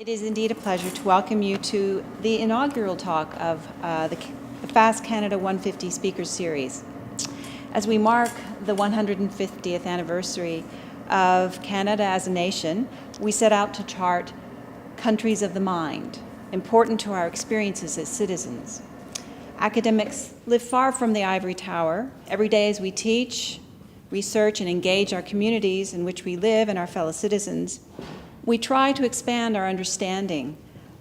It is indeed a pleasure to welcome you to the inaugural talk of the FASS Canada 150 Speakers Series. As we mark the 150th anniversary of Canada as a nation, we set out to chart countries of the mind, important to our experiences as citizens. Academics live far from the ivory tower. Every day as we teach, research, and engage our communities in which we live and our fellow citizens, we try to expand our understanding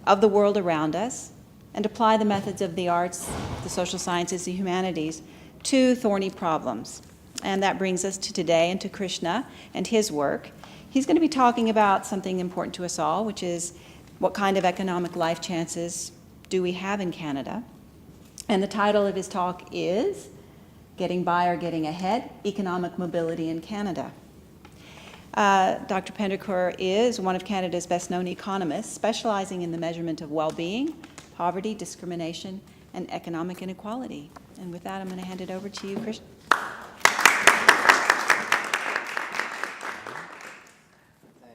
of the world around us and apply the methods of the arts, the social sciences, the humanities to thorny problems. And that brings us to today and to Krishna and his work. He's going to be talking about something important to us all, which is what kind of economic life chances do we have in Canada? And the title of his talk is Getting By or Getting Ahead, Economic Mobility in Canada. Dr. Pendakur is one of Canada's best-known economists, specializing in the measurement of well-being, poverty, discrimination, and economic inequality. And with that, I'm going to hand it over to you, Krishna.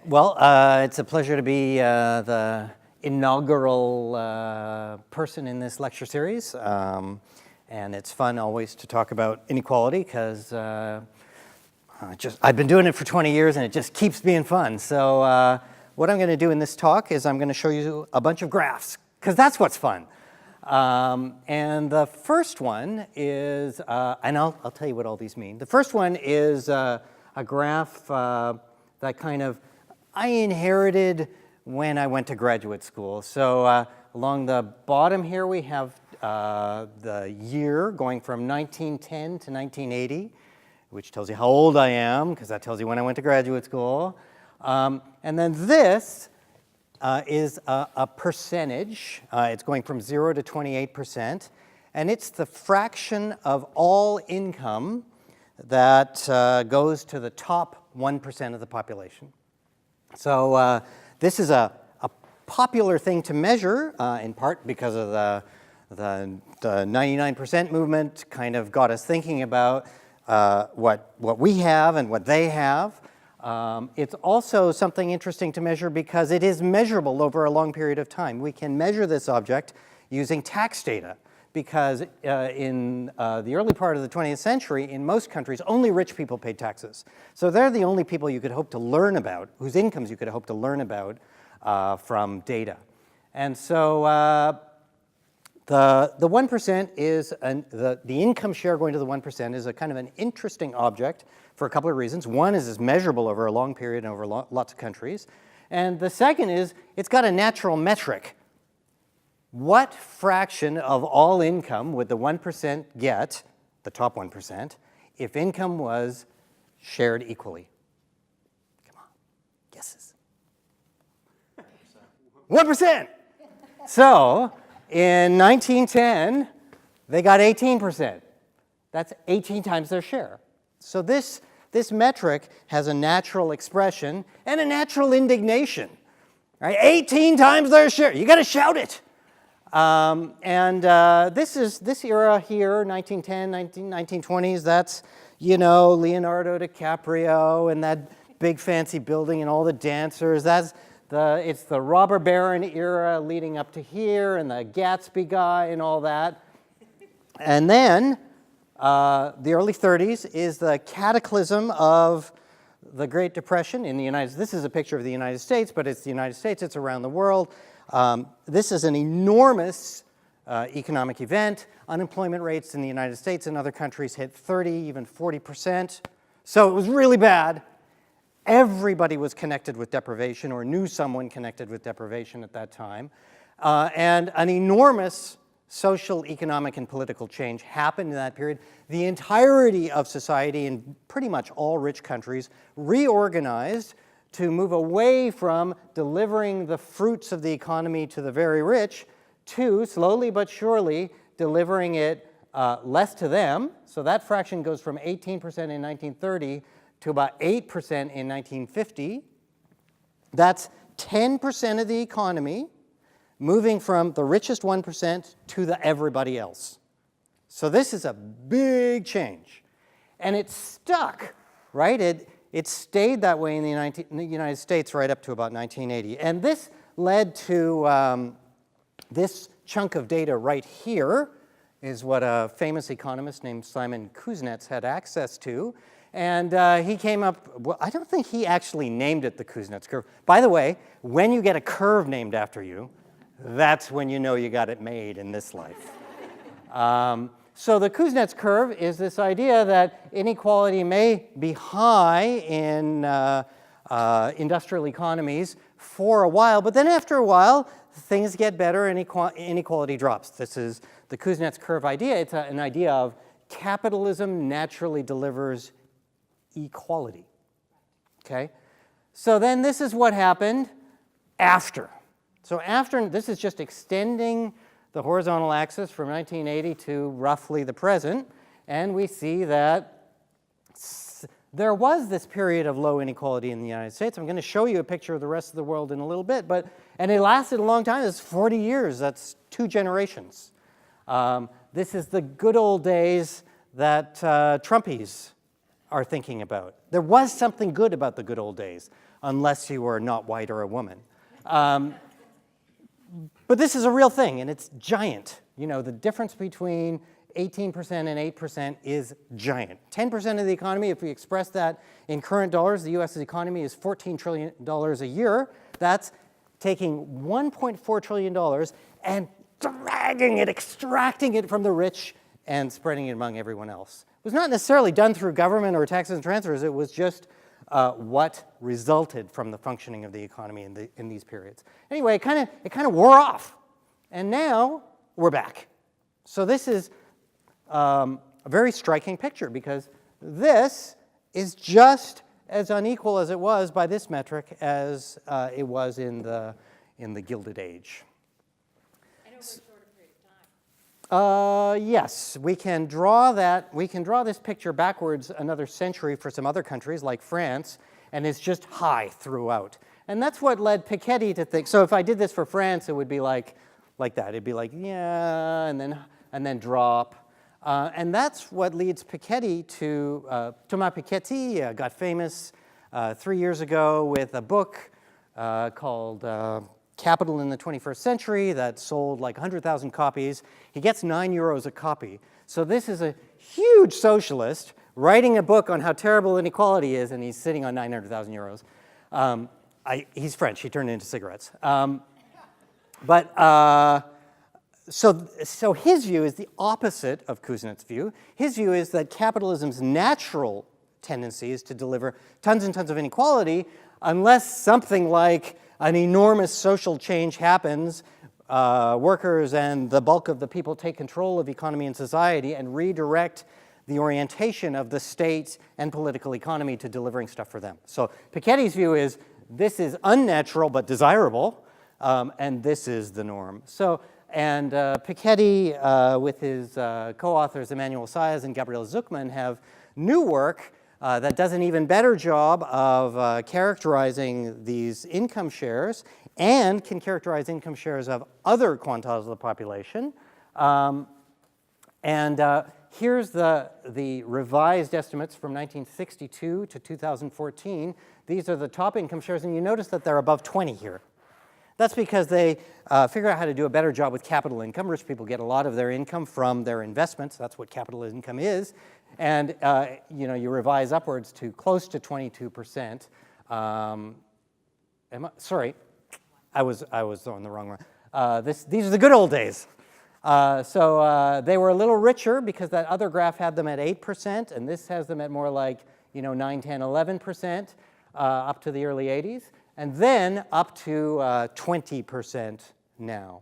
Well, it's a pleasure to be the inaugural person in this lecture series. And it's fun always to talk about inequality because I've been doing it for 20 years and it just keeps being fun. So what I'm going to do in this talk is I'm going to show you a bunch of graphs because that's what's fun. And the first one is, and I'll tell you what all these mean. The first one is a graph that kind of I inherited when I went to graduate school. So along the bottom here we have the year going from 1910 to 1980. Which tells you how old I am, because that tells you when I went to graduate school. And then this is a percentage. It's going from 0 to 28%. And it's the fraction of all income that goes to the top 1% of the population. So this is a popular thing to measure, in part because of the 99% movement kind of got us thinking about what we have and what they have. It's also something interesting to measure because it is measurable over a long period of time. We can measure this object using tax data because in the early part of the 20th century, in most countries, only rich people paid taxes. So they're the only people you could hope to learn about, whose incomes you could hope to learn about from data. And so the 1% is, the income share going to the 1% is a kind of an interesting object for a couple of reasons. One is it's measurable over a long period and over lots of countries. And the second is it's got a natural metric. What fraction of all income would the 1% get, the top 1%, if income was shared equally? Come on, guesses. 1%. So in 1910, they got 18%. That's 18 times their share. So this metric has a natural expression and a natural indignation. Right? 18 times their share. You got to shout it. This era here, 1910, 1920s, that's, you know, Leonardo DiCaprio and that big fancy building and all the dancers. It's the robber baron era leading up to here and the Gatsby guy and all that. And then the early 30s is the cataclysm of the Great Depression in the United States. This is a picture of the United States, but it's the United States, it's around the world. This is an enormous economic event. Unemployment rates in the United States and other countries hit 30, even 40%. So it was really bad. Everybody was connected with deprivation or knew someone connected with deprivation at that time. And an enormous social, economic, and political change happened in that period. The entirety of society in pretty much all rich countries reorganized to move away from delivering the fruits of the economy to the very rich to, slowly but surely, delivering it less to them. So that fraction goes from 18% in 1930 to about 8% in 1950. That's 10% of the economy moving from the richest 1% to the everybody else. So this is a big change. And it stuck, right? It stayed that way in the United States right up to about 1980. And this led to this chunk of data right here is what a famous economist named Simon Kuznets had access to. And he came up, well, I don't think he actually named it the Kuznets curve. By the way, when you get a curve named after you, that's when you know you got it made in this life. So the Kuznets curve is this idea that inequality may be high in industrial economies for a while, but then after a while, things get better and inequality drops. This is the Kuznets curve idea. It's an idea of capitalism naturally delivers equality. Okay? So then this is what happened after. So after, this is just extending the horizontal axis from 1980 to roughly the present, and we see that there was this period of low inequality in the United States. I'm going to show you a picture of the rest of the world in a little bit, and it lasted a long time. It's 40 years. That's 2 generations. This is the good old days that Trumpies are thinking about. There was something good about the good old days, unless you were not white or a woman. But this is a real thing, and it's giant. You know, the difference between 18% and 8% is giant. 10% of the economy, if we express that in current dollars, the U.S.'s economy is $14 trillion a year. That's taking $1.4 trillion and dragging it, extracting it from the rich and spreading it among everyone else. It was not necessarily done through government or taxes and transfers. It was just what resulted from the functioning of the economy in these periods. Anyway, it kind of wore off, and now we're back. So this is a very striking picture because this is just as unequal as it was by this metric as it was in the Gilded Age. And over a shorter period of time. Yes, we can draw that. We can draw this picture backwards another century for some other countries like France, and it's just high throughout. And that's what led Piketty to think. So if I did this for France, it would be like that. It'd be like yeah, and then drop. And that's what leads Piketty to Thomas Piketty got famous 3 years ago with a book called Capital in the 21st Century that sold like 100,000 copies. He gets €9 a copy. So this is a huge socialist writing a book on how terrible inequality is, and he's sitting on 900,000 euros. He's French. He turned it into cigarettes. So his view is the opposite of Kuznets' view. His view is that capitalism's natural tendency is to deliver tons and tons of inequality unless something like an enormous social change happens, workers and the bulk of the people take control of economy and society and redirect the orientation of the state and political economy to delivering stuff for them. So Piketty's view is this is unnatural but desirable, and this is the norm. So, and Piketty, with his co-authors Emmanuel Saez and Gabriel Zuckman, have new work that does an even better job of characterizing these income shares and can characterize income shares of other quantiles of the population. Here's the revised estimates from 1962 to 2014. These are the top income shares, and you notice that they're above 20 here. That's because they figure out how to do a better job with capital income. Rich people get a lot of their income from their investments. That's what capital income is. And you revise upwards to close to 22%. Sorry, I was on the wrong one. These are the good old days. So they were a little richer because that other graph had them at 8%, and this has them at more like 9, 10, 11% up to the early 80s, and then up to 20% now.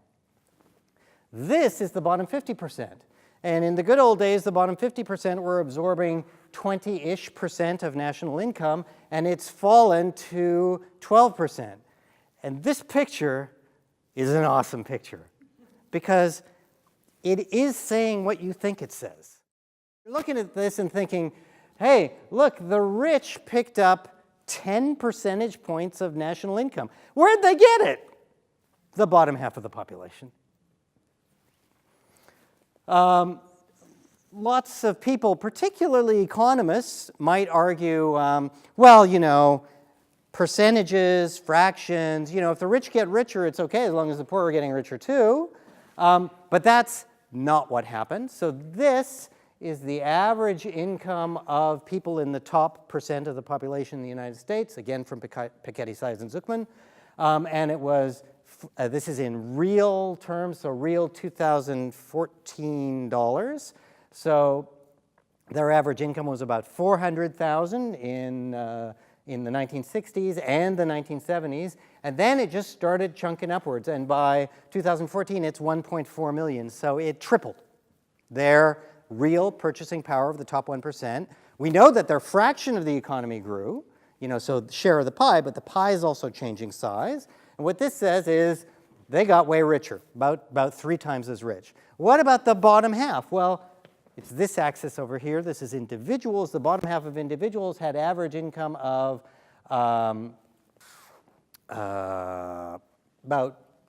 This is the bottom 50%. And in the good old days, the bottom 50% were absorbing 20-ish% of national income, and it's fallen to 12%. And this picture is an awesome picture because it is saying what you think it says. You're looking at this and thinking, hey, look, the rich picked up 10 percentage points of national income. Where'd they get it? The bottom half of the population. Lots of people, particularly economists, might argue, percentages, fractions. You know, if the rich get richer, it's okay as long as the poor are getting richer too. But that's not what happened. So this is the average income of people in the top percent of the population in the United States, again from Piketty, Saez, and Zuckman. And it was, this is in real terms, so real 2014 dollars. So their average income was about $400,000 in the 1960s and the 1970s. And then it just started chunking upwards. And by 2014, it's 1.4 million. So it tripled their real purchasing power of the top 1%. We know that their fraction of the economy grew, you know, so share of the pie, but the pie is also changing size. And what this says is they got way richer, about 3 times as rich. What about the bottom half? Well, it's this axis over here. This is individuals. The bottom half of individuals had average income of about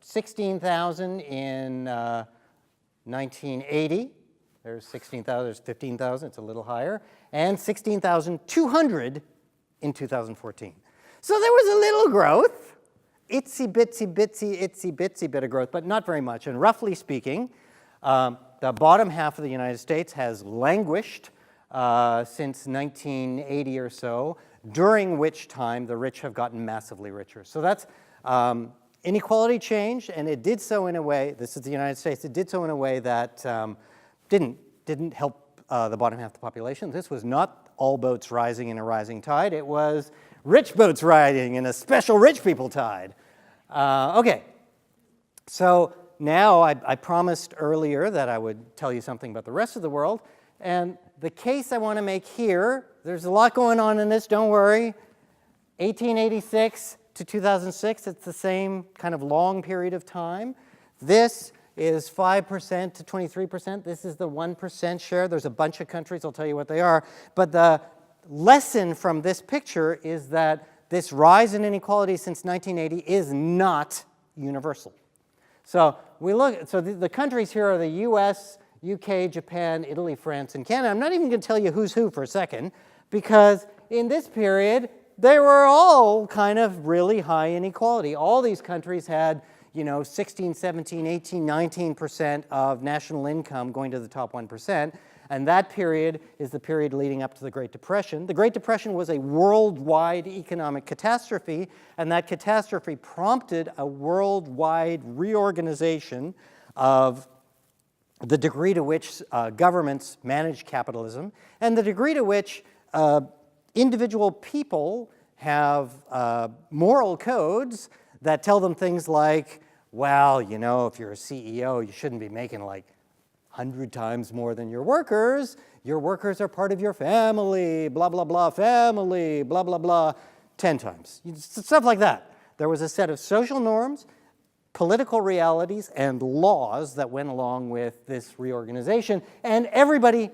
16,000 in 1980. There's 16,000, there's 15,000, it's a little higher, and 16,200 in 2014. So there was a little growth, itsy bitsy bit of growth, but not very much. And roughly speaking, the bottom half of the United States has languished since 1980 or so, during which time the rich have gotten massively richer. So that's inequality changed, and it did so in a way, this is the United States, it did so in a way that didn't help the bottom half of the population. This was not all boats rising in a rising tide. It was rich boats riding in a special rich people tide. Okay, so now I promised earlier that I would tell you something about the rest of the world. And the case I want to make here, there's a lot going on in this, don't worry. 1886 to 2006, it's the same kind of long period of time. This is 5% to 23%. This is the 1% share. There's a bunch of countries, I'll tell you what they are. But the lesson from this picture is that this rise in inequality since 1980 is not universal. So we look, so the countries here are the US, UK, Japan, Italy, France, and Canada. I'm not even going to tell you who's who for a second, because in this period, they were all kind of really high inequality. All these countries had, you know, 16, 17, 18, 19% of national income going to the top 1%. And that period is the period leading up to the Great Depression. The Great Depression was a worldwide economic catastrophe, and that catastrophe prompted a worldwide reorganization of the degree to which governments manage capitalism, and the degree to which individual people have moral codes that tell them things like, well, you know, if you're a CEO, you shouldn't be making like 100 times more than your workers. Your workers are part of your family, blah, blah, blah, family, blah, blah, blah, 10 times. Stuff like that. There was a set of social norms, political realities, and laws that went along with this reorganization, and everybody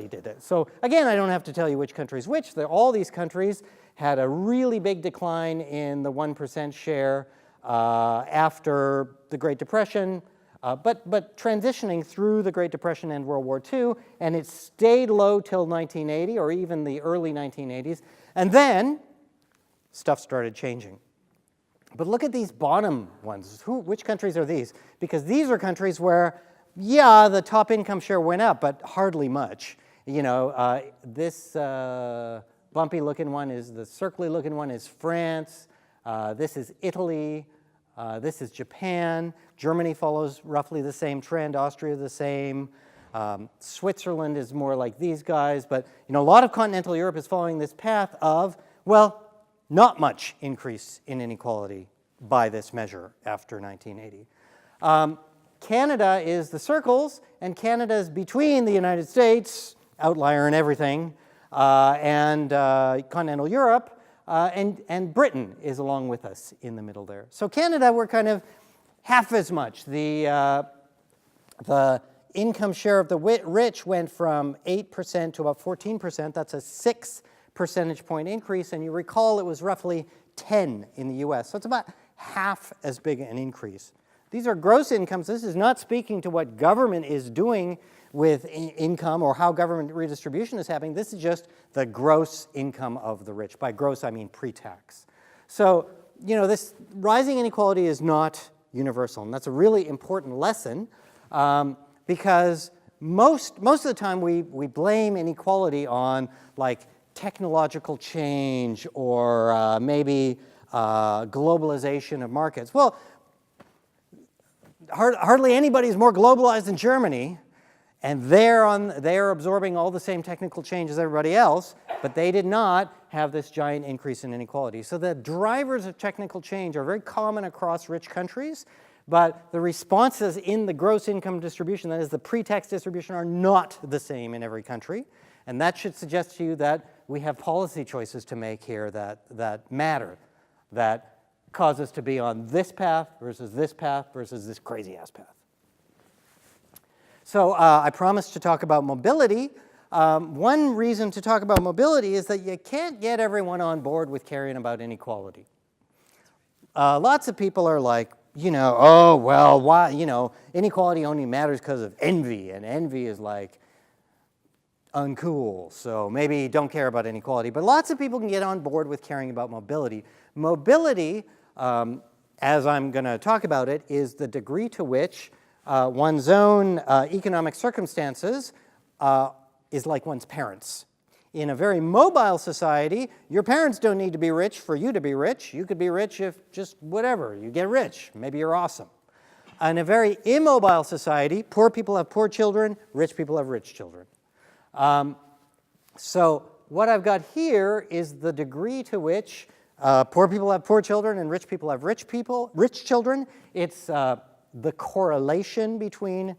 did it. So again, I don't have to tell you which countries which. All these countries had a really big decline in the 1% share after the Great Depression, but transitioning through the Great Depression and World War II, and it stayed low till 1980 or even the early 1980s, and then stuff started changing. But look at these bottom ones. Which countries are these? Because these are countries where, yeah, the top income share went up, but hardly much. You know, this bumpy-looking one is, the circly-looking one is France. This is Italy. This is Japan. Germany follows roughly the same trend. Austria the same. Switzerland is more like these guys. But you know, a lot of continental Europe is following this path of, well, not much increase in inequality by this measure after 1980. Canada is the circles, and Canada is between the United States, outlier and everything, and continental Europe, and Britain is along with us in the middle there. So Canada, we're kind of half as much. The income share of the rich went from 8% to about 14%. That's a 6 percentage point increase, and you recall it was roughly 10 in the US. So it's about half as big an increase. These are gross incomes. This is not speaking to what government is doing with income or how government redistribution is happening. This is just the gross income of the rich. By gross, I mean pre-tax. So, you know, this rising inequality is not universal, and that's a really important lesson because most of the time we blame inequality on like technological change or maybe globalization of markets. Well, hardly anybody is more globalized than Germany, and they're absorbing all the same technical change as everybody else, but they did not have this giant increase in inequality. So the drivers of technical change are very common across rich countries, but the responses in the gross income distribution, that is the pre-tax distribution, are not the same in every country. And that should suggest to you that we have policy choices to make here that matter, that cause us to be on this path versus this crazy-ass path. So I promised to talk about mobility. One reason to talk about mobility is that you can't get everyone on board with caring about inequality. Lots of people are like, you know, oh, well, why, you know, inequality only matters because of envy, and envy is like uncool, so maybe don't care about inequality. But lots of people can get on board with caring about mobility. Mobility, as I'm going to talk about it, is the degree to which one's own economic circumstances is like one's parents. In a very mobile society, your parents don't need to be rich for you to be rich. You could be rich if just whatever, you get rich. Maybe you're awesome. In a very immobile society, poor people have poor children, rich people have rich children. So what I've got here is the degree to which poor people have poor children and rich people have rich children. It's the correlation between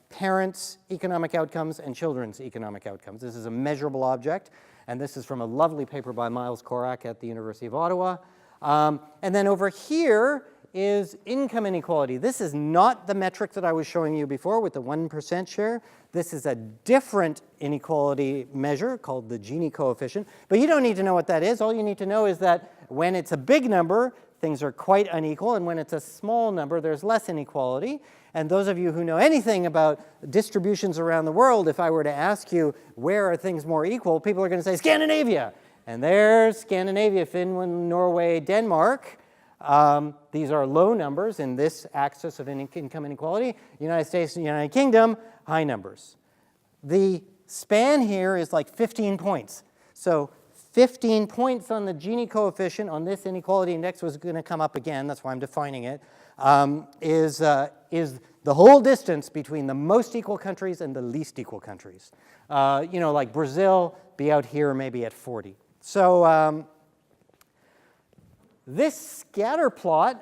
parents' economic outcomes and children's economic outcomes. This is a measurable object, and this is from a lovely paper by Miles Corak at the University of Ottawa. And then over here is income inequality. This is not the metric that I was showing you before with the 1% share. This is a different inequality measure called the Gini coefficient. But you don't need to know what that is. All you need to know is that when it's a big number, things are quite unequal, and when it's a small number, there's less inequality. And those of you who know anything about distributions around the world, if I were to ask you where are things more equal, people are going to say Scandinavia. And there's Scandinavia, Finland, Norway, Denmark. These are low numbers in this axis of income inequality. United States and United Kingdom, high numbers. The span here is like 15 points. So 15 points on the Gini coefficient on this inequality index was going to come up again, that's why I'm defining it, is the whole distance between the most equal countries and the least equal countries. You know, like Brazil, be out here maybe at 40. So this scatter plot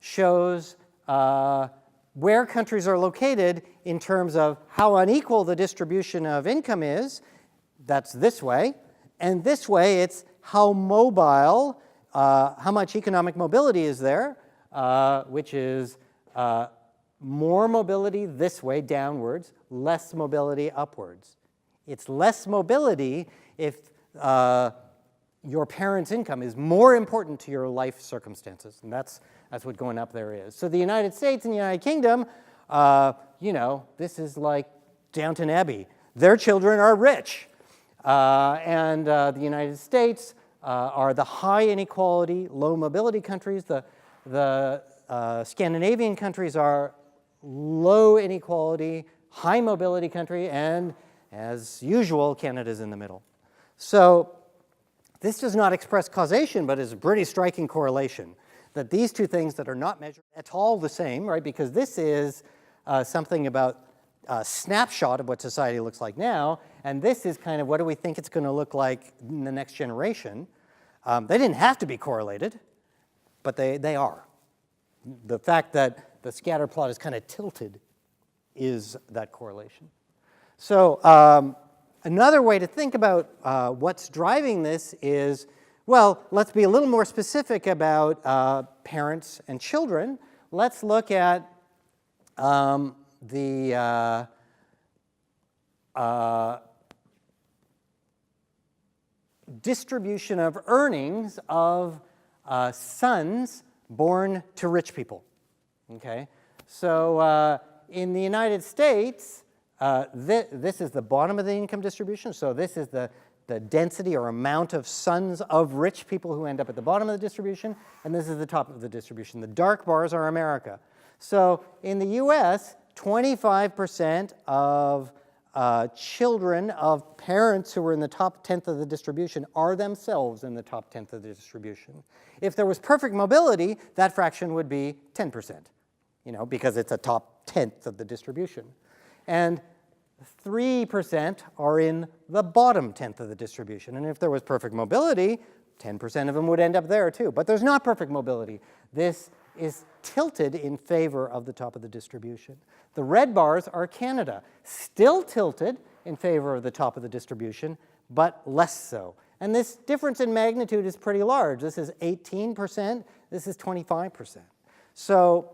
shows where countries are located in terms of how unequal the distribution of income is. That's this way. And this way, it's how mobile, how much economic mobility is there, which is more mobility this way, downwards, less mobility upwards. It's less mobility if your parents' income is more important to your life circumstances. And that's what going up there is. So the United States and the United Kingdom, you know, this is like Downton Abbey. Their children are rich. And the United States are the high inequality, low mobility countries. The Scandinavian countries are low inequality, high mobility country, and as usual, Canada's in the middle. So this does not express causation, but is a pretty striking correlation that these two things that are not measured at all the same, right? Because this is something about a snapshot of what society looks like now, and this is kind of what do we think it's going to look like in the next generation. They didn't have to be correlated, but they are. The fact that the scatter plot is kind of tilted is that correlation. So another way to think about what's driving this is, well, let's be a little more specific about parents and children. Let's look at the distribution of earnings of sons born to rich people. Okay, so in the United States, this is the bottom of the income distribution. So this is the the density or amount of sons of rich people who end up at the bottom of the distribution, and this is the top of the distribution. The dark bars are America. So in the US, 25% of children of parents who are in the top 10th of the distribution are themselves in the top 10th of the distribution. If there was perfect mobility, that fraction would be 10%, because it's a top 10th of the distribution. And 3% are in the bottom 10th of the distribution. And if there was perfect mobility, 10% of them would end up there too. But there's not perfect mobility. This is tilted in favor of the top of the distribution. The red bars are Canada, still tilted in favor of the top of the distribution, but less so. And this difference in magnitude is pretty large. This is 18%, this is 25%. So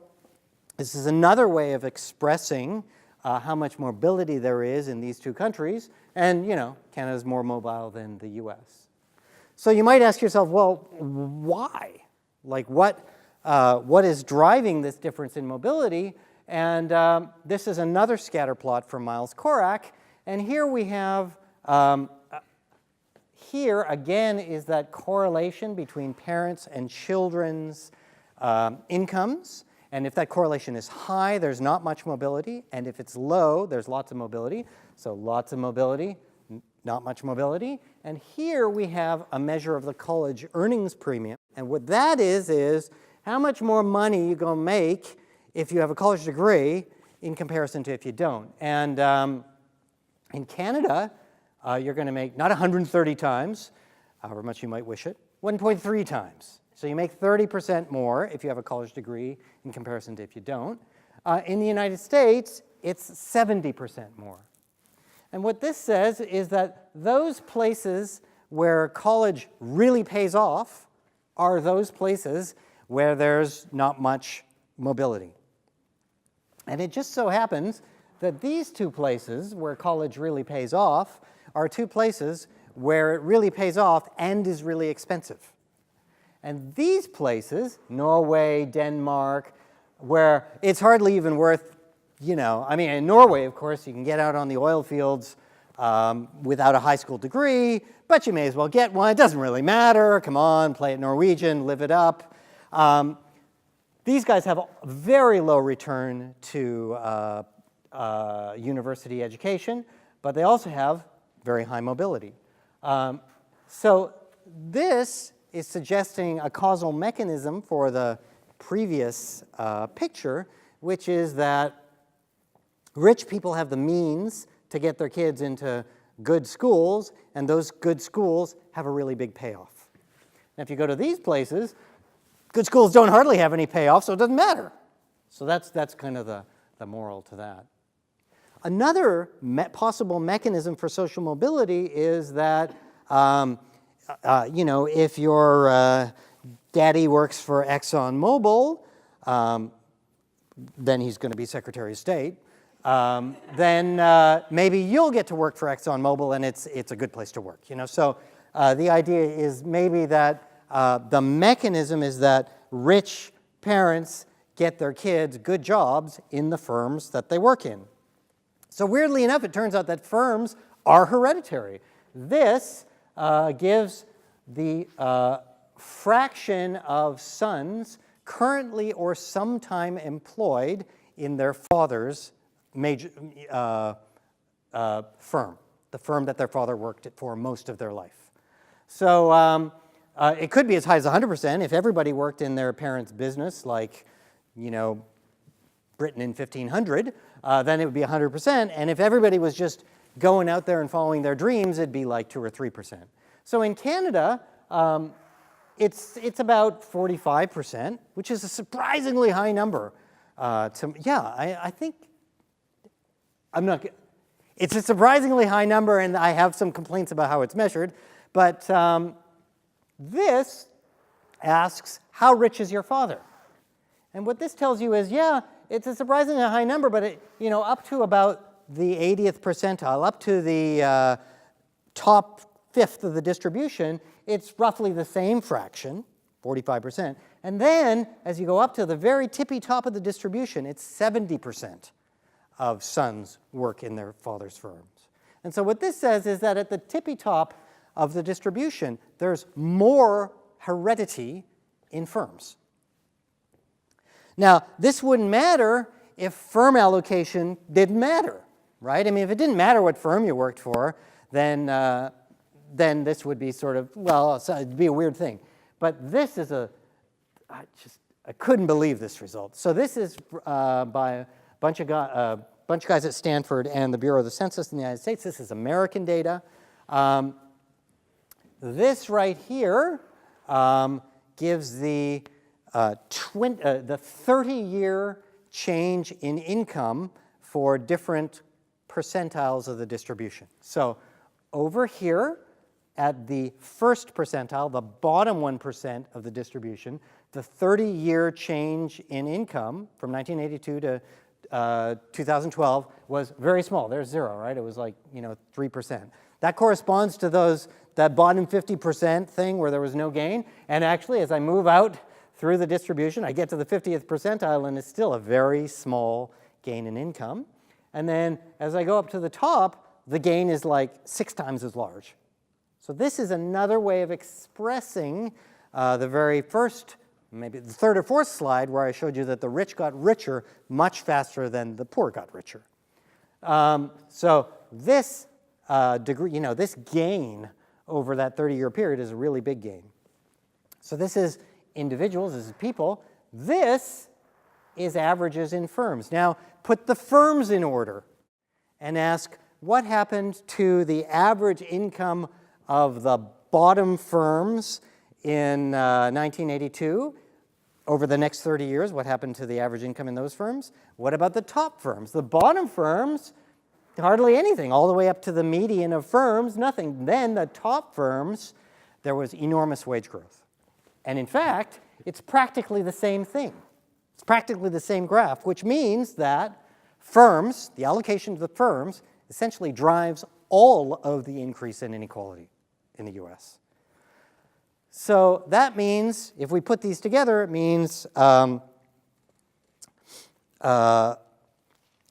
this is another way of expressing how much mobility there is in these two countries. And, Canada's more mobile than the US. So you might ask yourself, well, why? Like, what is driving this difference in mobility? And this is another scatter plot from Miles Corak. And here we have, here again is that correlation between parents and children's incomes. And if that correlation is high, there's not much mobility. And if it's low, there's lots of mobility. So lots of mobility, not much mobility. And here we have a measure of the college earnings premium. And what that is how much more money you're going to make if you have a college degree in comparison to if you don't. And in Canada, you're going to make not 130 times, however much you might wish it, 1.3 times. So you make 30% more if you have a college degree in comparison to if you don't. In the United States, it's 70% more. And what this says is that those places where college really pays off are those places where there's not much mobility. And it just so happens that these two places where college really pays off are two places where it really pays off and is really expensive. And these places, Norway, Denmark, where it's hardly even worth, in Norway, of course, you can get out on the oil fields without a high school degree, but you may as well get one. It doesn't really matter. Come on, play it Norwegian, live it up. These guys have a very low return to university education, but they also have very high mobility. So this is suggesting a causal mechanism for the previous picture, which is that rich people have the means to get their kids into good schools, and those good schools have a really big payoff. Now, if you go to these places, good schools don't hardly have any payoff, so it doesn't matter. So that's kind of the moral to that. Another possible mechanism for social mobility is that if your daddy works for ExxonMobil, then he's going to be Secretary of State. Then maybe you'll get to work for ExxonMobil, and it's a good place to work. So the idea is maybe that the mechanism is that rich parents get their kids good jobs in the firms that they work in. So weirdly enough, it turns out that firms are hereditary. This gives the fraction of sons currently or sometime employed in their father's major firm, the firm that their father worked for most of their life. So it could be as high as 100% if everybody worked in their parents' business, like, Britain in 1500, then it would be 100%. And if everybody was just going out there and following their dreams, it'd be like 2 or 3%. So in Canada, it's about 45%, which is a surprisingly high number. I think it's a surprisingly high number, and I have some complaints about how it's measured. But this asks, how rich is your father? And what this tells you is, it's a surprisingly high number, but up to about the 80th percentile, up to the top fifth of the distribution, it's roughly the same fraction, 45%. And then, as you go up to the very tippy top of the distribution, it's 70% of sons work in their father's firms. And so what this says is that at the tippy top, of the distribution, there's more heredity in firms. Now, this wouldn't matter if firm allocation didn't matter, right? I mean, if it didn't matter what firm you worked for, then this would be sort of, well, it'd be a weird thing. But this is I couldn't believe this result. So this is by a bunch of guys at Stanford and the Bureau of the Census in the United States. This is American data. This right here gives the 30-year change in income for different percentiles of the distribution. So over here at the first percentile, the bottom 1% of the distribution, the 30-year change in income from 1982 to 2012 was very small. There's 0, right? It was like, 3%. That corresponds to that bottom 50% thing where there was no gain. And actually, as I move out through the distribution, I get to the 50th percentile, and it's still a very small gain in income. And then as I go up to the top, the gain is like 6 times as large. So this is another way of expressing the very first, maybe the third or fourth slide, where I showed you that the rich got richer much faster than the poor got richer. So this degree, this gain over that 30-year period is a really big gain. So this is individuals, this is people. This is averages in firms. Now, put the firms in order and ask what happened to the average income of the bottom firms in 1982 over the next 30 years. What happened to the average income in those firms? What about the top firms? The bottom firms, hardly anything, all the way up to the median of firms, nothing. Then the top firms, there was enormous wage growth. And in fact, it's practically the same thing. It's practically the same graph, which means that firms, the allocation to the firms, essentially drives all of the increase in inequality in the US. So that means, if we put these together, it means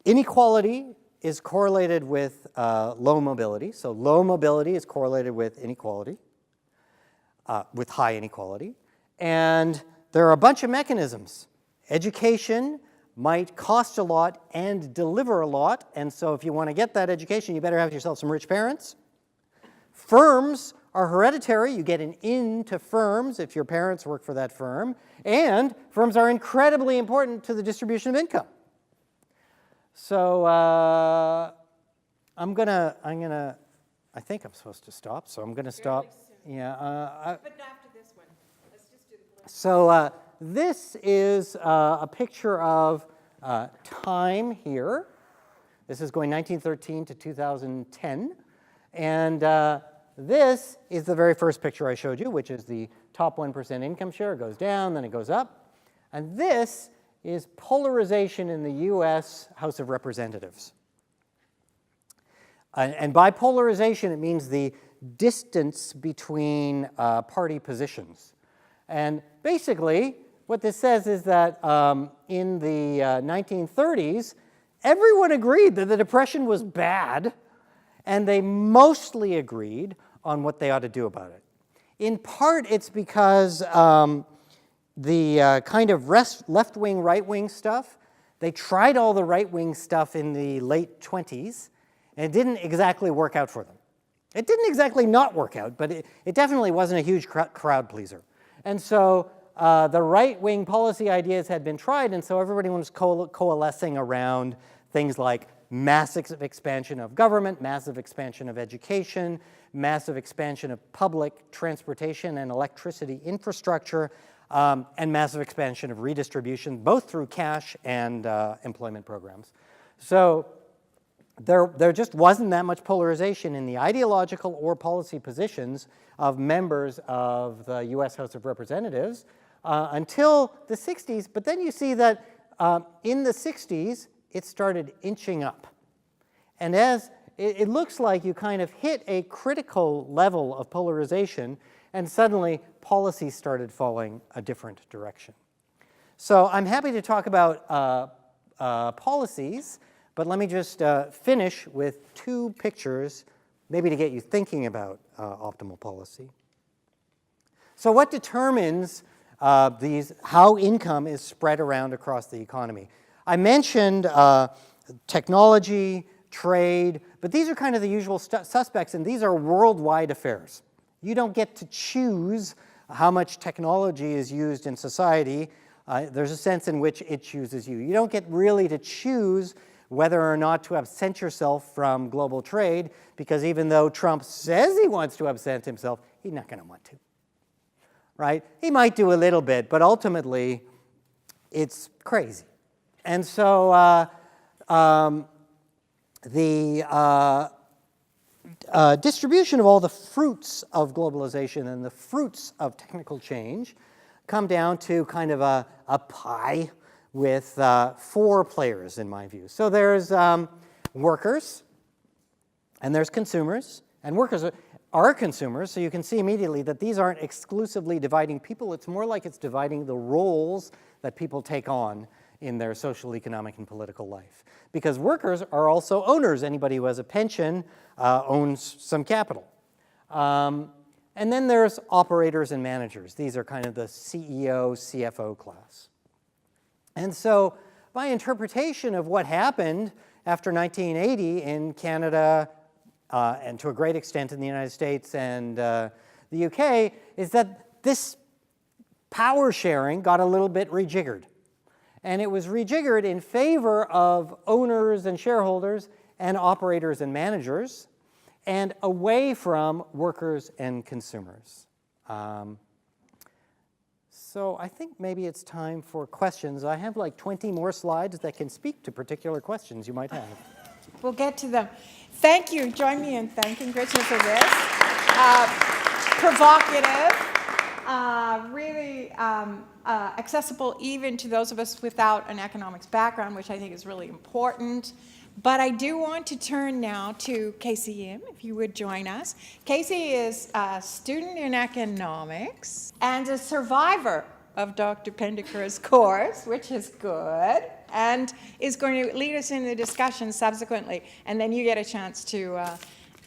inequality is correlated with low mobility. So low mobility is correlated with inequality, with high inequality. And there are a bunch of mechanisms. Education might cost a lot and deliver a lot. And so if you want to get that education, you better have yourself some rich parents. Firms are hereditary. You get an in to firms if your parents work for that firm. And firms are incredibly important to the distribution of income. So I think I'm supposed to stop, so I'm going to stop. Yeah. But after this one, let's just do the So this is a picture of time here. This is going 1913 to 2010. And this is the very first picture I showed you, which is the top 1% income share. It goes down, then it goes up. And this is polarization in the US House of Representatives. And by polarization, it means the distance between party positions. And basically, what this says is that in the 1930s, everyone agreed that the Depression was bad, and they mostly agreed on what they ought to do about it. In part, it's because the kind of left-wing, right-wing stuff, they tried all the right-wing stuff in the late 20s, and it didn't exactly work out for them. It didn't exactly not work out, but it definitely wasn't a huge crowd pleaser. And so the right-wing policy ideas had been tried, and so everybody was coalescing around things like massive expansion of government, massive expansion of education, massive expansion of public transportation and electricity infrastructure, and massive expansion of redistribution, both through cash and employment programs. So there just wasn't that much polarization in the ideological or policy positions of members of the US House of Representatives until the 60s. But then you see that in the 60s, it started inching up. And as it looks like you kind of hit a critical level of polarization, and suddenly policy started falling a different direction. So I'm happy to talk about policies, but let me just finish with 2 pictures maybe to get you thinking about optimal policy. So what determines how income is spread around across the economy? I mentioned technology, trade, but these are kind of the usual suspects, and these are worldwide affairs. You don't get to choose how much technology is used in society. There's a sense in which it chooses you. You don't get really to choose whether or not to absent yourself from global trade, because even though Trump says he wants to absent himself, he's not going to want to, right? He might do a little bit, but ultimately, it's crazy. And so the distribution of all the fruits of globalization and the fruits of technical change come down to kind of a pie with 4 players, in my view. So there's workers, and there's consumers, and workers are consumers, so you can see immediately that these aren't exclusively dividing people. It's more like it's dividing the roles that people take on in their social, economic, and political life. Because workers are also owners. Anybody who has a pension owns some capital. And then there's operators and managers. These are kind of the CEO, CFO class. And so my interpretation of what happened after 1980 in Canada, and to a great extent in the United States and the UK, is that this power sharing got a little bit rejiggered. And it was rejiggered in favor of owners and shareholders and operators and managers, and away from workers and consumers. So I think maybe it's time for questions. I have like 20 more slides that can speak to particular questions you might have. We'll get to them. Thank you. Join me in thanking Krishna for this. Provocative, really accessible even to those of us without an economics background, which I think is really important. But I do want to turn now to KCM, if you would join us. Casey is a student in economics and a survivor of Dr. Pendakur's course, which is good, and is going to lead us in the discussion subsequently. And then you get a chance to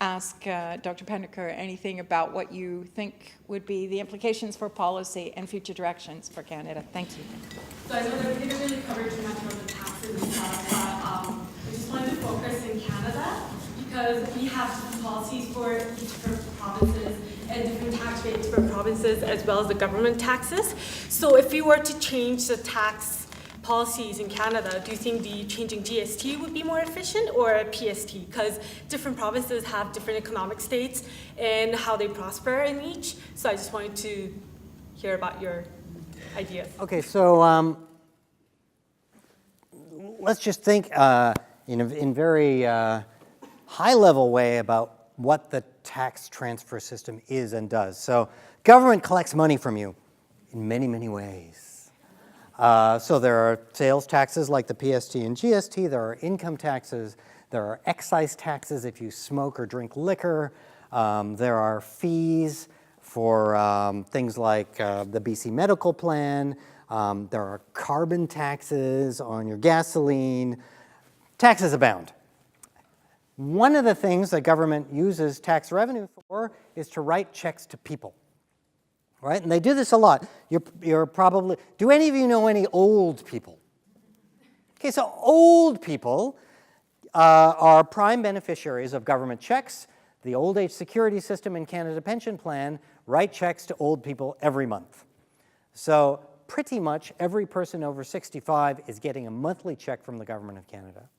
ask Dr. Pendakur anything about what you think would be the implications for policy and future directions for Canada. Thank you. So I know that we didn't really cover too much about the taxes and stuff, but I just wanted to focus in Canada because we have different policies for different provinces and different tax rates for provinces as well as the government taxes. So if we were to change the tax policies in Canada, do you think the changing GST would be more efficient or a PST? Because different provinces have different economic states and how they prosper in each. So I just wanted to hear about your ideas. Okay, so let's just think in very high-level way about what the tax transfer system is and does. So government collects money from you in many, many ways. So there are sales taxes like the PST and GST. There are income taxes. There are excise taxes if you smoke or drink liquor. There are fees for things like the BC Medical Plan. There are carbon taxes on your gasoline. Taxes abound. One of the things that government uses tax revenue for is to write checks to people, right? And they do this a lot. You're probably, do any of you know any old people? Okay, so old people are prime beneficiaries of government checks. The old age security system and Canada Pension Plan write checks to old people every month. So pretty much every person over 65 is getting a monthly check from the government of Canada.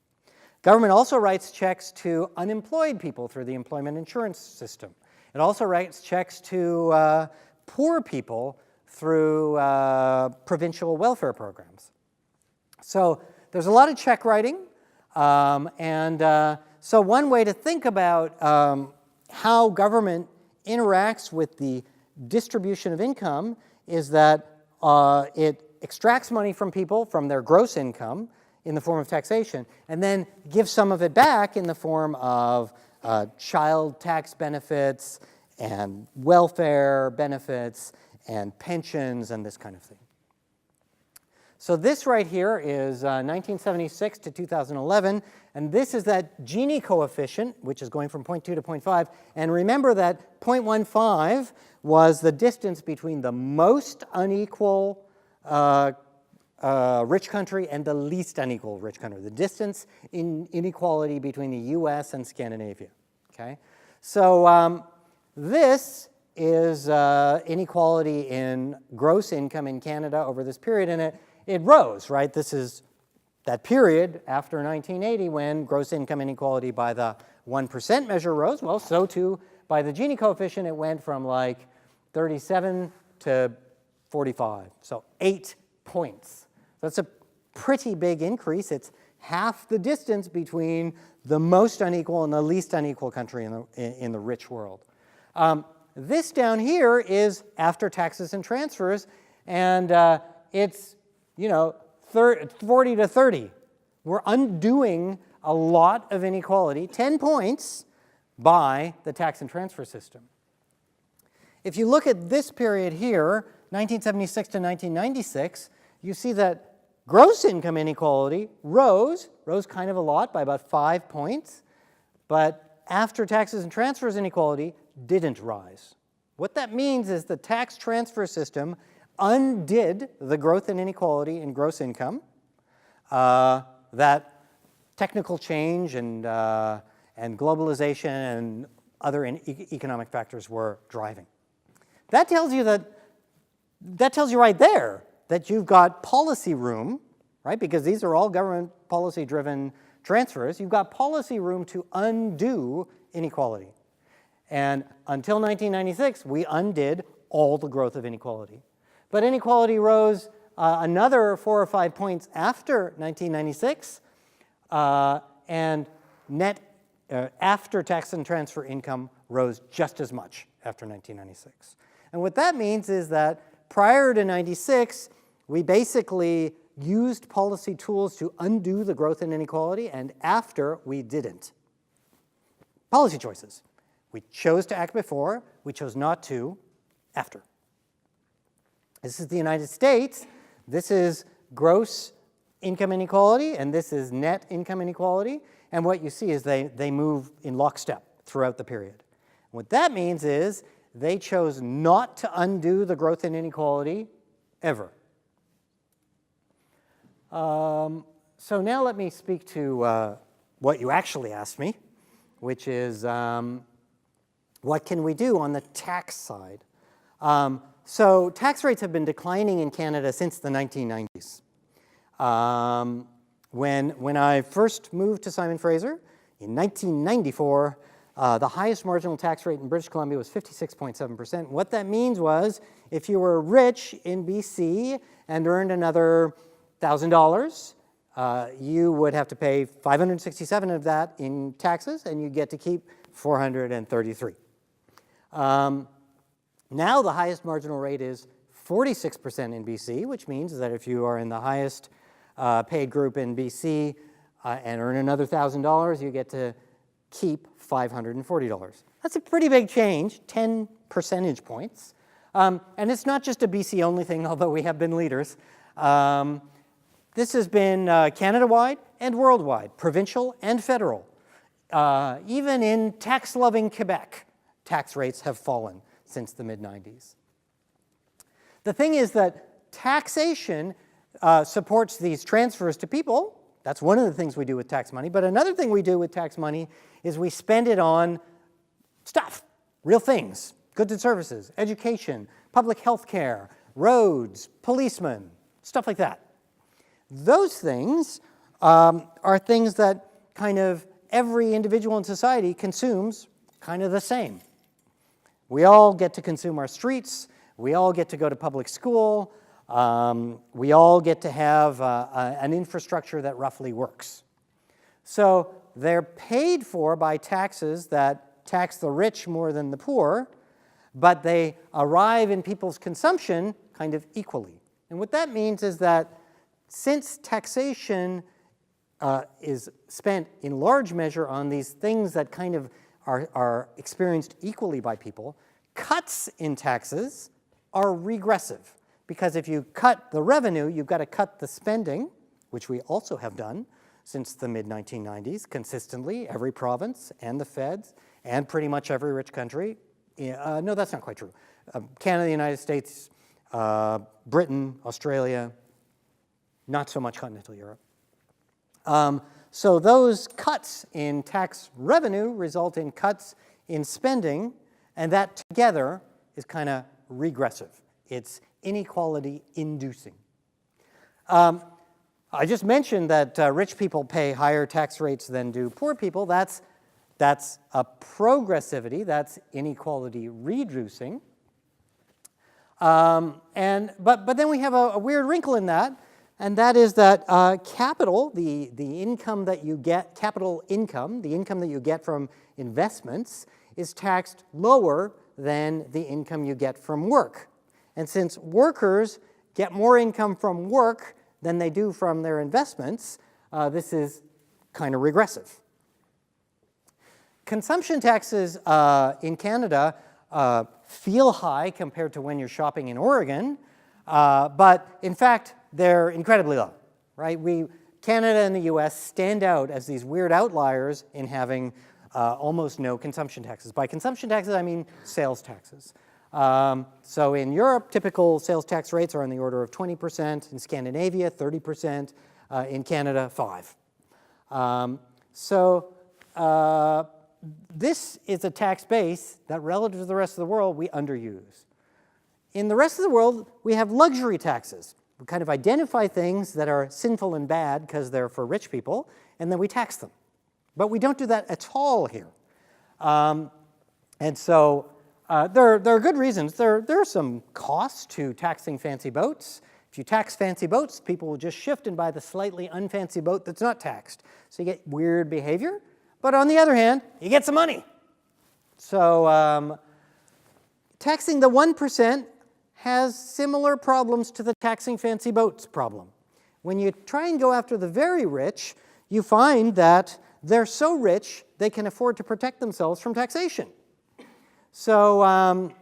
Government also writes checks to unemployed people through the employment insurance system. It also writes checks to poor people through provincial welfare programs. So there's a lot of check writing. So one way to think about how government interacts with the distribution of income is that it extracts money from people from their gross income in the form of taxation, and then gives some of it back in the form of child tax benefits and welfare benefits and pensions and this kind of thing. So this right here is 1976 to 2011, and this is that Gini coefficient, which is going from 0.2 to 0.5. And remember that 0.15 was the distance between the most unequal rich country and the least unequal rich country, the distance in inequality between the US and Scandinavia, okay? So this is inequality in gross income in Canada over this period, and it rose, right? This is that period after 1980 when gross income inequality by the 1% measure rose. Well, so too by the Gini coefficient, it went from like 37 to 45, so 8 points. That's a pretty big increase. It's half the distance between the most unequal and the least unequal country in the rich world. This down here is after taxes and transfers, and it's, 40 to 30. We're undoing a lot of inequality, 10 points, by the tax and transfer system. If you look at this period here, 1976 to 1996, you see that gross income inequality rose kind of a lot by about 5 points, but after taxes and transfers inequality didn't rise. What that means is the tax transfer system undid the growth in inequality in gross income that technical change and globalization and other economic factors were driving. That tells you right there that you've got policy room, right? Because these are all government policy-driven transfers. You've got policy room to undo inequality. And until 1996, we undid all the growth of inequality. But inequality rose another 4 or 5 points after 1996, and net after tax and transfer income rose just as much after 1996. And what that means is that prior to 96, we basically used policy tools to undo the growth in inequality, and after, we didn't. Policy choices. We chose to act before, we chose not to after. This is the United States. This is gross income inequality, and this is net income inequality. And what you see is they move in lockstep throughout the period. What that means is they chose not to undo the growth in inequality ever. So now let me speak to what you actually asked me, which is what can we do on the tax side? So tax rates have been declining in Canada since the 1990s. When I first moved to Simon Fraser in 1994, the highest marginal tax rate in British Columbia was 56.7%. What that means was if you were rich in BC and earned another $1,000, you would have to pay $567 of that in taxes, and you get to keep $433. Now the highest marginal rate is 46% in BC, which means that if you are in the highest paid group in BC and earn another $1,000, you get to keep $540. That's a pretty big change, 10 percentage points. And it's not just a BC-only thing, although we have been leaders. This has been Canada-wide and worldwide, provincial and federal. Even in tax-loving Quebec, tax rates have fallen since the mid-90s. The thing is that taxation supports these transfers to people. That's one of the things we do with tax money. But another thing we do with tax money is we spend it on stuff, real things, goods and services, education, public health care, roads, policemen, stuff like that. Those things are things that kind of every individual in society consumes kind of the same. We all get to consume our streets. We all get to go to public school. We all get to have an infrastructure that roughly works. So they're paid for by taxes that tax the rich more than the poor, but they arrive in people's consumption kind of equally. And what that means is that since taxation is spent in large measure on these things that kind of are experienced equally by people, cuts in taxes are regressive because if you cut the revenue, you've got to cut the spending, which we also have done since the mid-1990s, consistently, every province and the feds and pretty much every rich country. No, that's not quite true. Canada, the United States, Britain, Australia, not so much continental Europe. So those cuts in tax revenue result in cuts in spending, and that together is kind of regressive. It's inequality inducing. I just mentioned that rich people pay higher tax rates than do poor people. That's a progressivity. That's inequality reducing. But then we have a weird wrinkle in that, and that is that capital, the income that you get, capital income, the income that you get from investments, is taxed lower than the income you get from work. And since workers get more income from work than they do from their investments, this is kind of regressive. Consumption taxes in Canada feel high compared to when you're shopping in Oregon, but in fact, they're incredibly low, right? Canada and the US stand out as these weird outliers in having almost no consumption taxes. By consumption taxes, I mean sales taxes. So in Europe, typical sales tax rates are on the order of 20%, in Scandinavia, 30%, in Canada, 5%. This is a tax base that relative to the rest of the world, we underuse. In the rest of the world, we have luxury taxes. We kind of identify things that are sinful and bad because they're for rich people, and then we tax them. But we don't do that at all here. And so there are good reasons. There are some costs to taxing fancy boats. If you tax fancy boats, people will just shift and buy the slightly unfancy boat that's not taxed. So you get weird behavior. But on the other hand, you get some money. So taxing the 1% has similar problems to the taxing fancy boats problem. When you try and go after the very rich, you find that they're so rich they can afford to protect themselves from taxation. So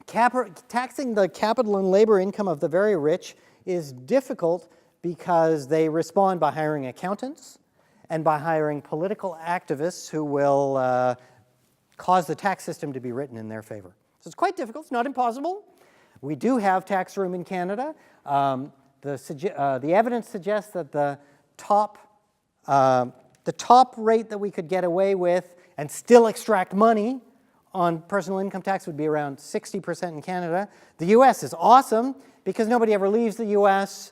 taxing the capital and labor income of the very rich is difficult because they respond by hiring accountants and by hiring political activists who will cause the tax system to be written in their favor. So it's quite difficult. It's not impossible. We do have tax room in Canada. The evidence suggests that the top rate that we could get away with and still extract money on personal income tax would be around 60% in Canada. The US is awesome because nobody ever leaves the US.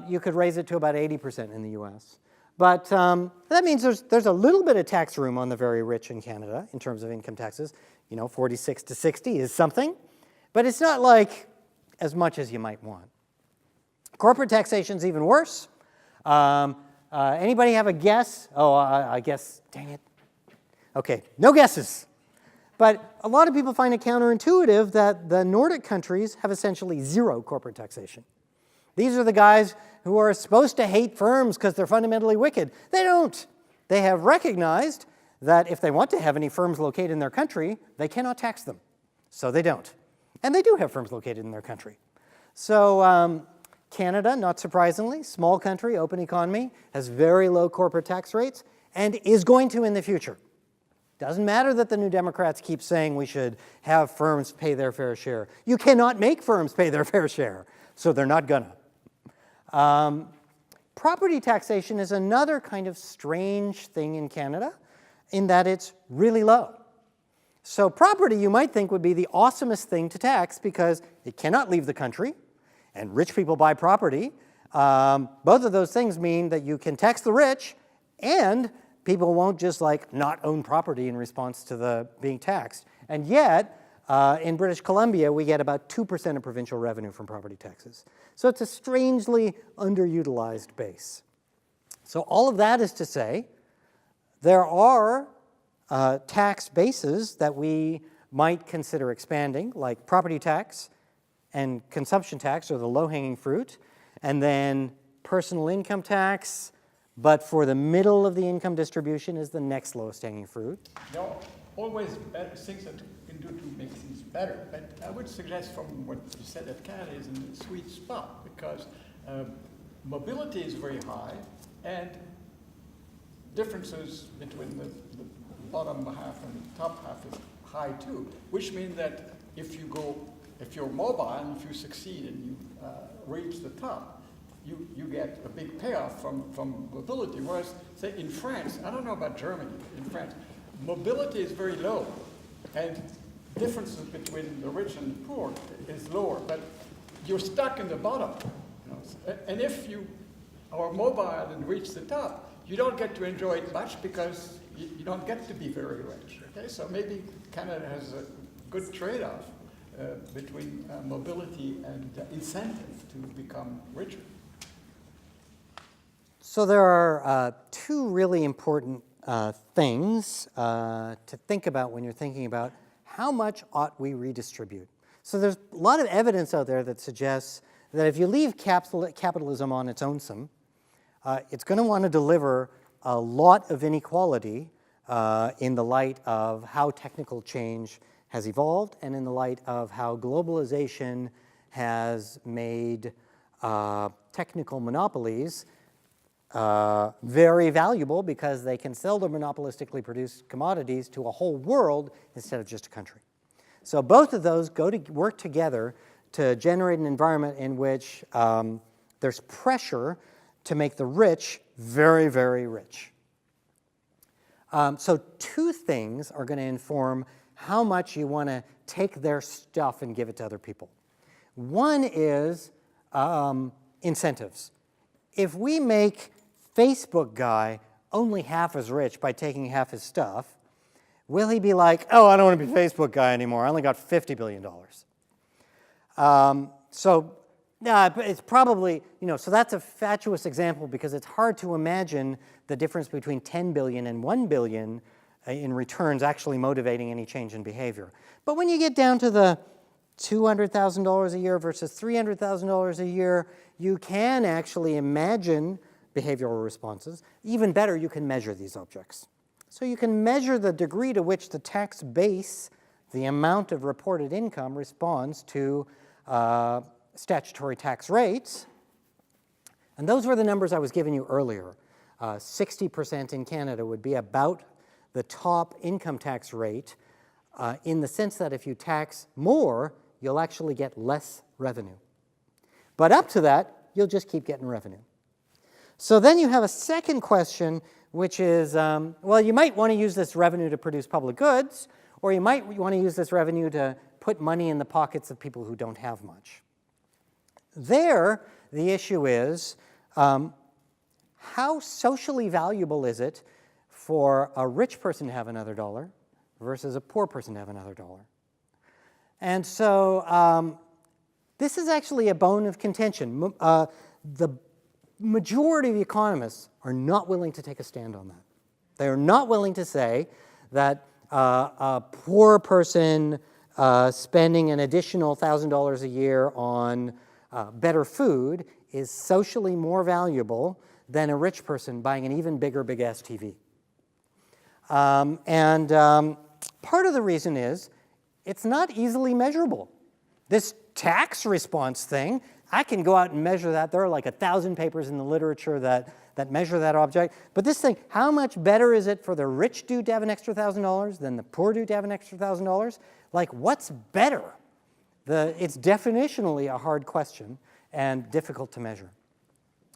You could raise it to about 80% in the US. But that means there's a little bit of tax room on the very rich in Canada in terms of income taxes. 46 to 60 is something, but it's not like as much as you might want. Corporate taxation is even worse. Anybody have a guess? Oh, I guess, dang it. Okay, no guesses. But a lot of people find it counterintuitive that the Nordic countries have essentially zero corporate taxation. These are the guys who are supposed to hate firms because they're fundamentally wicked. They don't. They have recognized that if they want to have any firms located in their country, they cannot tax them. So they don't. And they do have firms located in their country. So Canada, not surprisingly, small country, open economy, has very low corporate tax rates and is going to in the future. Doesn't matter that the New Democrats keep saying we should have firms pay their fair share. You cannot make firms pay their fair share, so they're not gonna. Property taxation is another kind of strange thing in Canada in that it's really low. So property, you might think, would be the awesomest thing to tax because it cannot leave the country, and rich people buy property. Both of those things mean that you can tax the rich, and people won't just not own property in response to the being taxed. And yet, in British Columbia, we get about 2% of provincial revenue from property taxes. So it's a strangely underutilized base. So all of that is to say, there are tax bases that we might consider expanding, like property tax and consumption tax are the low-hanging fruit, and then personal income tax, but for the middle of the income distribution is the next lowest hanging fruit. There are always better things that you can do to make things better. better. But I would suggest from what you said that Canada is in the sweet spot because mobility is very high and differences between the bottom half and the top half is high too, which means that if you're mobile and if you succeed and you reach the top, you get a big payoff from mobility. Whereas, say, in France, I don't know about Germany, but in France, mobility is very low, and differences between the rich and the poor is lower, but you're stuck in the bottom. You know? And if you are mobile and reach the top, you don't get to enjoy it much because you don't get to be very rich. Okay, so maybe Canada has a good trade-off between mobility and incentive to become richer. So there are two really important things to think about when you're thinking about how much ought we redistribute. So there's a lot of evidence out there that suggests that if you leave capitalism on its own, it's going to want to deliver a lot of inequality in the light of how technical change has evolved and in the light of how globalization has made technical monopolies very valuable because they can sell their monopolistically produced commodities to a whole world instead of just a country. So both of those go to work together to generate an environment in which there's pressure to make the rich very, very rich. So two things are going to inform how much you want to take their stuff and give it to other people. One is incentives. If we make Facebook guy only half as rich by taking half his stuff, will he be like, oh, I don't want to be Facebook guy anymore, I only got $50 billion. It's probably, so that's a fatuous example because it's hard to imagine the difference between 10 billion and 1 billion in returns actually motivating any change in behavior. But when you get down to the $200,000 a year versus $300,000 a year, you can actually imagine behavioral responses. Even better, you can measure these objects. So you can measure the degree to which the tax base, the amount of reported income, responds to statutory tax rates. And those were the numbers I was giving you earlier. 60% in Canada would be about the top income tax rate in the sense that if you tax more, you'll actually get less revenue. But up to that, you'll just keep getting revenue. So then you have a second question, which is, well, you might want to use this revenue to produce public goods, or you might want to use this revenue to put money in the pockets of people who don't have much. There, the issue is, how socially valuable is it for a rich person to have another dollar versus a poor person to have another dollar? And so this is actually a bone of contention. The majority of economists are not willing to take a stand on that. They are not willing to say that a poor person spending an additional $1,000 a year on better food is socially more valuable than a rich person buying an even bigger big-ass TV. Part of the reason is it's not easily measurable. This tax response thing, I can go out and measure that. There are like 1,000 papers in the literature that measure that object. But this thing, how much better is it for the rich dude to have an extra $1,000 than the poor dude to have an extra $1,000? Like, what's better? It's definitionally a hard question and difficult to measure.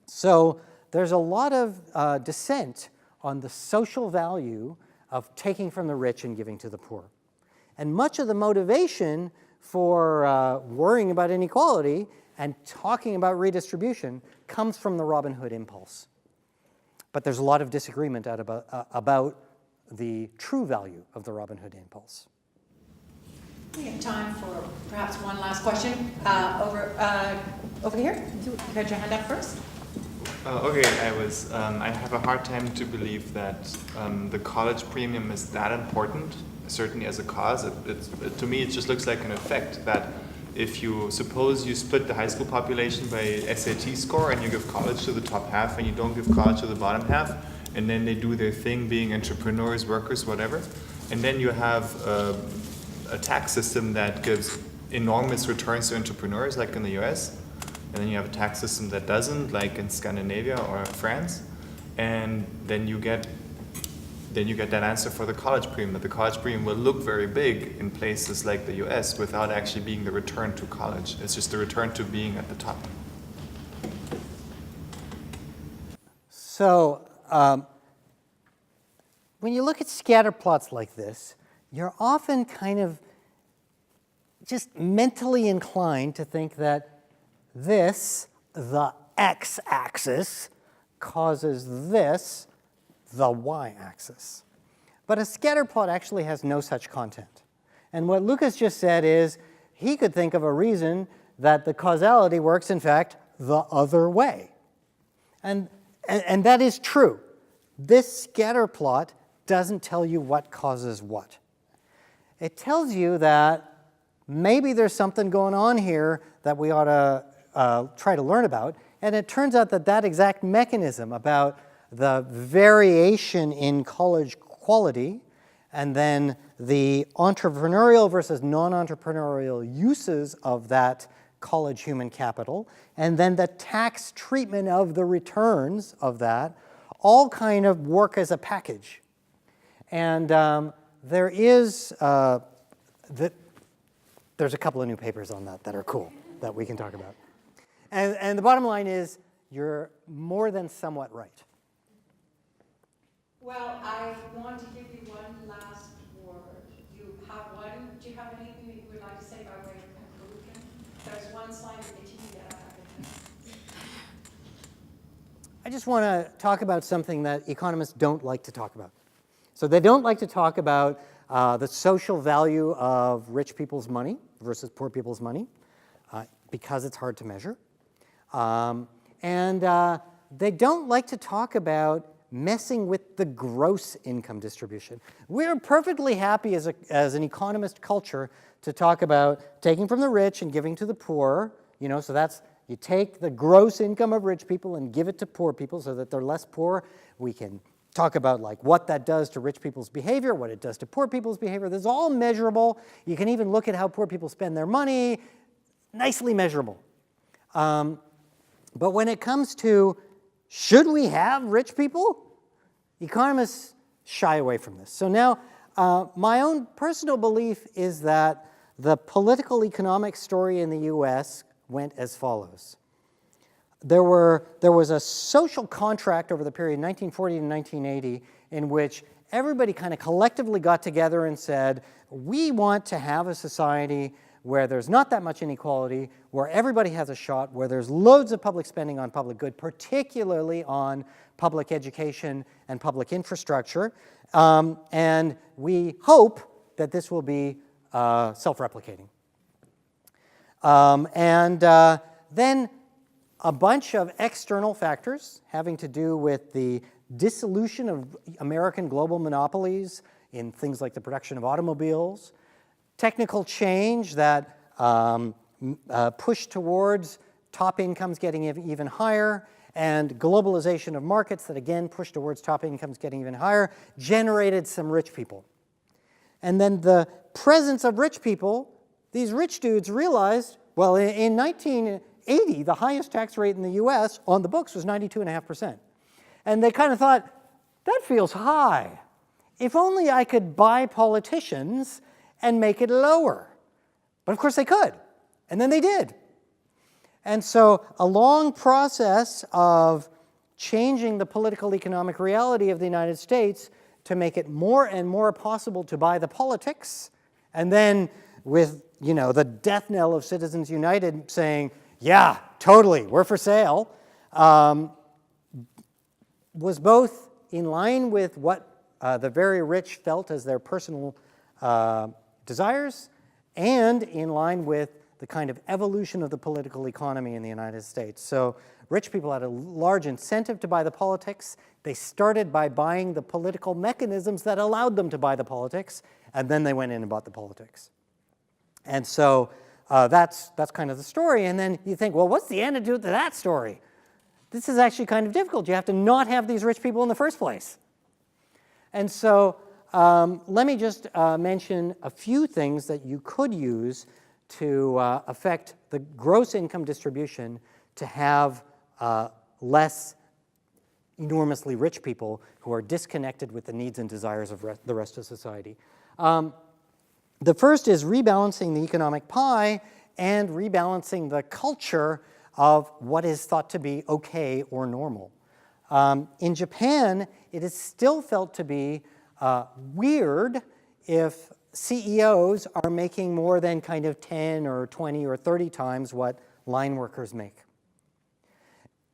So there's a lot of dissent on the social value of taking from the rich and giving to the poor. And much of the motivation for worrying about inequality and talking about redistribution comes from the Robin Hood impulse. But there's a lot of disagreement about the true value of the Robin Hood impulse. We have time for perhaps one last question. Over here. You had your hand up first. Okay, I have a hard time to believe that the college premium is that important, certainly as a cause. To me, it just looks like an effect that if you suppose you split the high school population by SAT score and you give college to the top half and you don't give college to the bottom half, and then they do their thing being entrepreneurs, workers, whatever, and then you have a tax system that gives enormous returns to entrepreneurs, like in the US, and then you have a tax system that doesn't, like in Scandinavia or France, and then you get that answer for the college premium. That the college premium will look very big in places like the US without actually being the return to college. It's just the return to being at the top. So when you look at scatter plots like this, you're often kind of just mentally inclined to think that this, the x-axis, causes this, the y-axis. But a scatter plot actually has no such content. And what Lucas just said is he could think of a reason that the causality works, in fact, the other way. And that is true. This scatter plot doesn't tell you what causes what. It tells you that maybe there's something going on here that we ought to try to learn about. And it turns out that that exact mechanism about the variation in college quality and then the entrepreneurial versus non-entrepreneurial uses of that college human capital, and then the tax treatment of the returns of that, all kind of work as a package. And there's a couple of new papers on that are cool that we can talk about. And the bottom line is you're more than somewhat right. Well, I want to give you one last word. Do you have anything that you would like to say by way of conclusion? There's one slide that you can get out. I just want to talk about something that economists don't like to talk about. So they don't like to talk about the social value of rich people's money versus poor people's money because it's hard to measure. And they don't like to talk about messing with the gross income distribution. We're perfectly happy as an economist culture to talk about taking from the rich and giving to the poor. So that's, you take the gross income of rich people and give it to poor people so that they're less poor. We can talk about like what that does to rich people's behavior, what it does to poor people's behavior. This is all measurable. You can even look at how poor people spend their money. Nicely measurable. But when it comes to should we have rich people, economists shy away from this. So now my own personal belief is that the political economic story in the US went as follows. There was a social contract over the period 1940 to 1980 in which everybody kind of collectively got together and said, we want to have a society where there's not that much inequality, where everybody has a shot, where there's loads of public spending on public good, particularly on public education and public infrastructure. And we hope that this will be self-replicating. Then a bunch of external factors having to do with the dissolution of American global monopolies in things like the production of automobiles, technical change that pushed towards top incomes getting even higher, and globalization of markets that again pushed towards top incomes getting even higher, generated some rich people. And then the presence of rich people, these rich dudes realized, well, in 1980, the highest tax rate in the US on the books was 92.5%. And they kind of thought, that feels high. If only I could buy politicians and make it lower. But of course they could, and then they did. And so a long process of changing the political economic reality of the United States to make it more and more possible to buy the politics, and then with the death knell of Citizens United saying, yeah, totally, we're for sale, was both in line with what the very rich felt as their personal desires, and in line with the kind of evolution of the political economy in the United States. So rich people had a large incentive to buy the politics. They started by buying the political mechanisms that allowed them to buy the politics, and then they went in and bought the politics. And so that's kind of the story. And then you think, well, what's the antidote to that story? This is actually kind of difficult. You have to not have these rich people in the first place. And so let me just mention a few things that you could use to affect the gross income distribution to have less enormously rich people who are disconnected with the needs and desires of the rest of society. The first is rebalancing the economic pie and rebalancing the culture of what is thought to be okay or normal. In Japan, it is still felt to be weird if CEOs are making more than kind of 10 or 20 or 30 times what line workers make.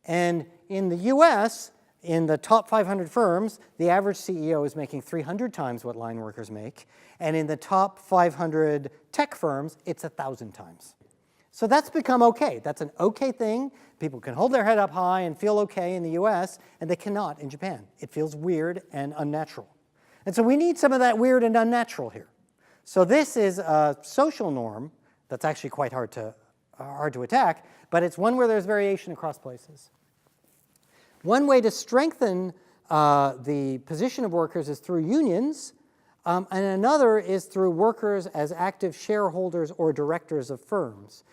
And in the US, in the top 500 firms, the average CEO is making 300 times what line workers make. And in the top 500 tech firms, it's 1,000 times. So that's become okay. That's an okay thing. People can hold their head up high and feel okay in the US, and they cannot in Japan. It feels weird and unnatural. And so we need some of that weird and unnatural here. So this is a social norm that's actually quite hard to attack, but it's one where there's variation across places. One way to strengthen the position of workers is through unions, and another is through workers as active shareholders or directors of firms.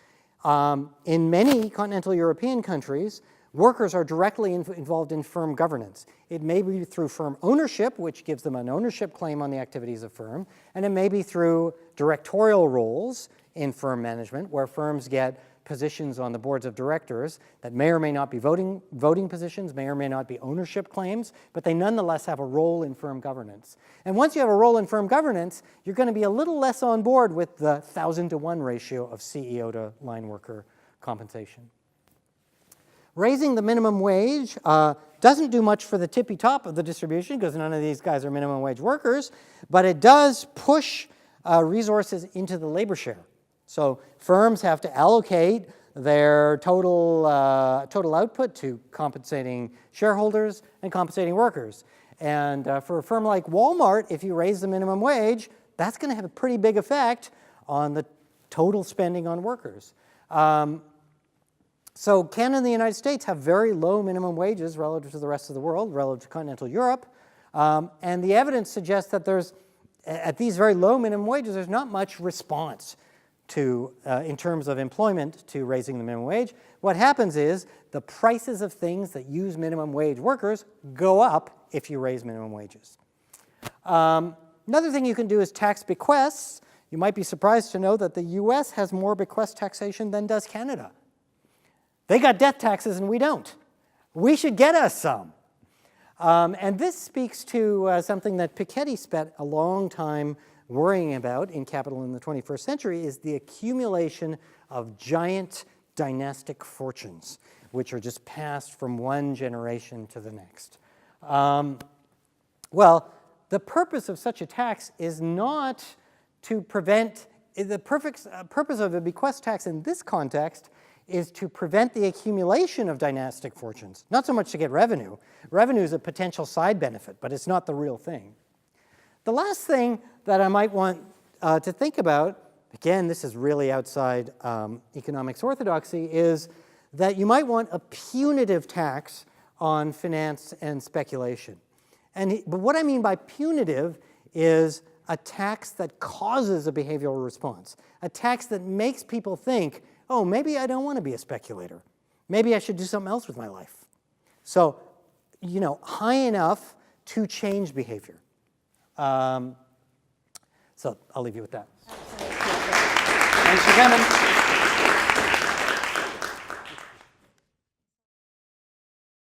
In many continental European countries, workers are directly involved in firm governance. It may be through firm ownership, which gives them an ownership claim on the activities of firm, and it may be through directorial roles in firm management, where firms get positions on the boards of directors that may or may not be voting positions, may or may not be ownership claims, but they nonetheless have a role in firm governance. And once you have a role in firm governance, you're going to be a little less on board with the 1,000-to-1 ratio of CEO to line worker compensation. Raising the minimum wage doesn't do much for the tippy top of the distribution because none of these guys are minimum wage workers, but it does push resources into the labor share. So firms have to allocate their total output to compensating shareholders and compensating workers. And for a firm like Walmart, if you raise the minimum wage, that's going to have a pretty big effect on the total spending on workers. So Canada and the United States have very low minimum wages relative to the rest of the world, relative to continental Europe. And the evidence suggests that at these very low minimum wages, there's not much response to, in terms of employment, to raising the minimum wage. What happens is the prices of things that use minimum wage workers go up if you raise minimum wages. Another thing you can do is tax bequests. You might be surprised to know that the US has more bequest taxation than does Canada. They got death taxes and we don't. We should get us some. And this speaks to something that Piketty spent a long time worrying about in capital in the 21st century, is the accumulation of giant dynastic fortunes, which are just passed from one generation to the next. Well, the purpose of such a tax is not to prevent, the purpose of a bequest tax in this context is to prevent the accumulation of dynastic fortunes, not so much to get revenue. Revenue is a potential side benefit, but it's not the real thing. The last thing that I might want to think about, again, this is really outside economics orthodoxy, is that you might want a punitive tax on finance and speculation. But what I mean by punitive is a tax that causes a behavioral response, a tax that makes people think, oh, maybe I don't want to be a speculator. Maybe I should do something else with my life. So, high enough to change behavior. So I'll leave you with that. Thanks for coming.